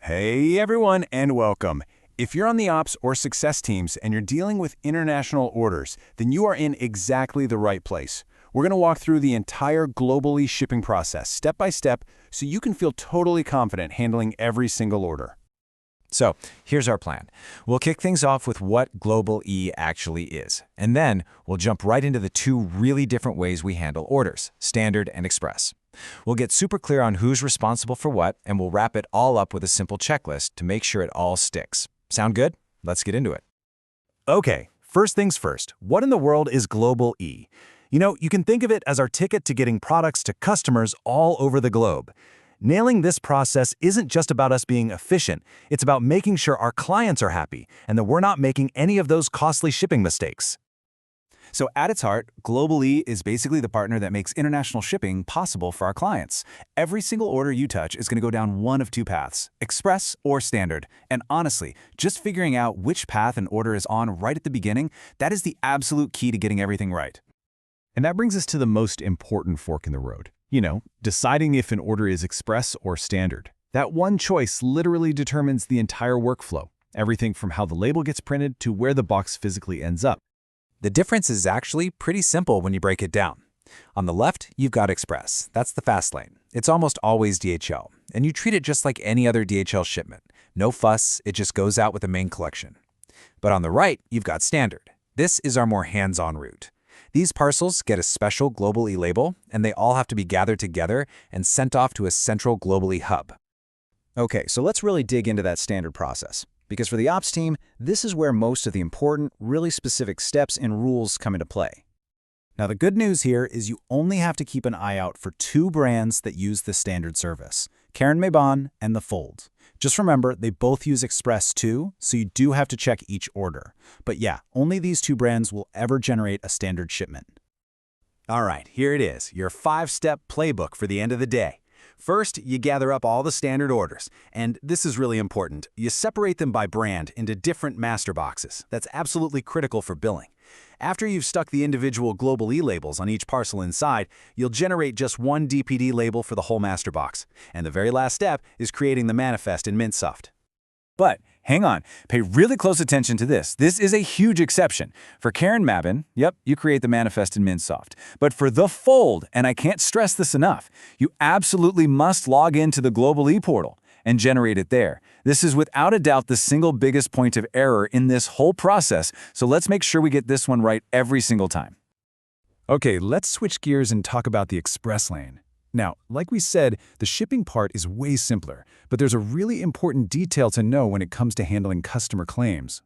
Hey everyone, and welcome. If you're on the ops or success teams and you're dealing with international orders, then you are in exactly the right place. We're going to walk through the entire globally shipping process step by step so you can feel totally confident handling every single order. So here's our plan. We'll kick things off with what Global E actually is, and then we'll jump right into the two really different ways we handle orders, Standard and Express. We'll get super clear on who's responsible for what, and we'll wrap it all up with a simple checklist to make sure it all sticks. Sound good? Let's get into it. Okay, first things first, what in the world is Global E? You can think of it as our ticket to getting products to customers all over the globe. Nailing this process isn't just about us being efficient, it's about making sure our clients are happy and that we're not making any of those costly shipping mistakes. So at its heart, Global E is basically the partner that makes international shipping possible for our clients. Every single order you touch is going to go down one of two paths, Express or Standard. And honestly, just figuring out which path an order is on right at the beginning, that is the absolute key to getting everything right. And that brings us to the most important fork in the road. Deciding if an order is Express or Standard. That one choice literally determines the entire workflow, everything from how the label gets printed to where the box physically ends up. The difference is actually pretty simple when you break it down. On the left, you've got Express. That's the fast lane. It's almost always DHL, and you treat it just like any other DHL shipment. No fuss, it just goes out with the main collection. But on the right, you've got Standard. This is our more hands-on route. These parcels get a special Global E label, and they all have to be gathered together and sent off to a central Global E hub. Okay, so let's really dig into that standard process. Because for the ops team, this is where most of the important, really specific steps and rules come into play. Now, the good news here is you only have to keep an eye out for two brands that use the standard service, Karen Mebon and The Fold. Just remember, they both use Express too, so you do have to check each order. But yeah, only these two brands will ever generate a standard shipment. All right, here it is, your 5-step playbook for the end of the day. First, you gather up all the standard orders, and this is really important. You separate them by brand into different master boxes. That's absolutely critical for billing. After you've stuck the individual Global E labels on each parcel inside, you'll generate just one DPD label for the whole master box. And the very last step is creating the manifest in MintSoft. But hang on, pay really close attention to this. This is a huge exception. For Karen Mebon, yep, you create the manifest in MintSoft. But for The Fold, and I can't stress this enough, you absolutely must log into the Global E portal and generate it there. This is without a doubt the single biggest point of error in this whole process, so let's make sure we get this one right every single time. Okay, let's switch gears and talk about the Express lane. Now, like we said, the shipping part is way simpler, but there's a really important detail to know when it comes to handling customer claims.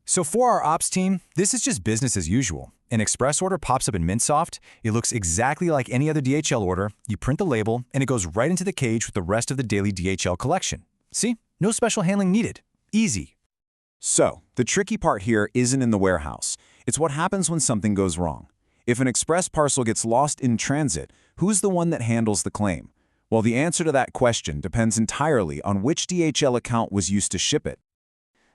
So for our ops team, this is just business as usual. An Express order pops up in MintSoft. It looks exactly like any other DHL order. You print the label, and it goes right into the cage with the rest of the daily DHL collection. See? No special handling needed. Easy. So, the tricky part here isn't in the warehouse. It's what happens when something goes wrong. If an Express parcel gets lost in transit, who's the one that handles the claim? Well, the answer to that question depends entirely on which DHL account was used to ship it.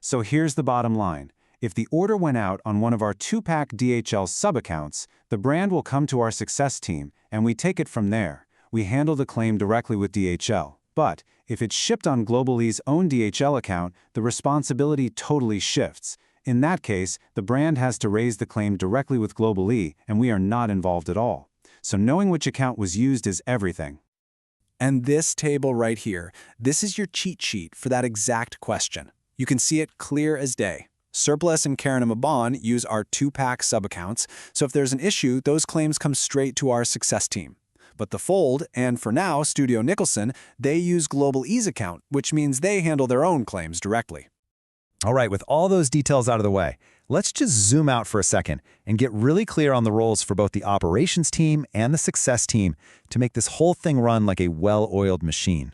So here's the bottom line. If the order went out on one of our 2-pack DHL sub-accounts, the brand will come to our success team, and we take it from there. We handle the claim directly with DHL. But if it's shipped on Global E's own DHL account, the responsibility totally shifts. In that case, the brand has to raise the claim directly with Global E, and we are not involved at all. So knowing which account was used is everything. And this table right here, this is your cheat sheet for that exact question. You can see it clear as day. Surplus and Karen Mebon use our 2-pack sub-accounts, so if there's an issue, those claims come straight to our success team. But The Fold, and for now, Studio Nicholson, they use Global E's account, which means they handle their own claims directly. All right, with all those details out of the way, let's just zoom out for a second and get really clear on the roles for both the operations team and the success team to make this whole thing run like a well-oiled machine.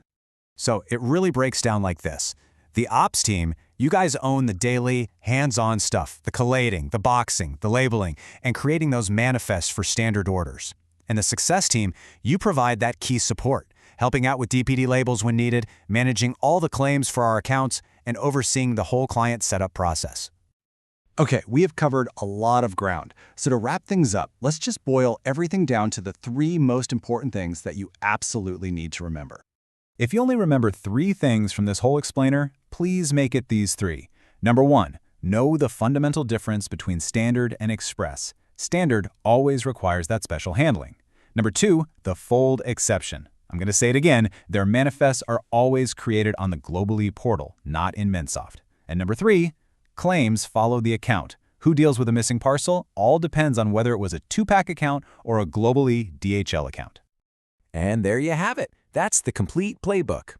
So it really breaks down like this. The ops team, you guys own the daily, hands-on stuff, the collating, the boxing, the labeling, and creating those manifests for standard orders. And the success team, you provide that key support, helping out with DPD labels when needed, managing all the claims for our accounts, and overseeing the whole client setup process. Okay, we have covered a lot of ground. So to wrap things up, let's just boil everything down to the 3 most important things that you absolutely need to remember. If you only remember 3 things from this whole explainer, please make it these 3. Number 1, know the fundamental difference between standard and express. Standard always requires that special handling. Number 2, the fold exception. I'm going to say it again, their manifests are always created on the Global-e portal, not in Mintsoft. And number 3, claims follow the account. Who deals with a missing parcel all depends on whether it was a 2-pack account or a Global-e DHL account. And there you have it. That's the complete playbook.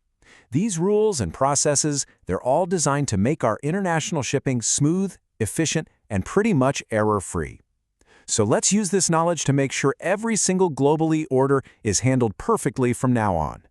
These rules and processes, they're all designed to make our international shipping smooth, efficient, and pretty much error-free. So let's use this knowledge to make sure every single Global-e order is handled perfectly from now on.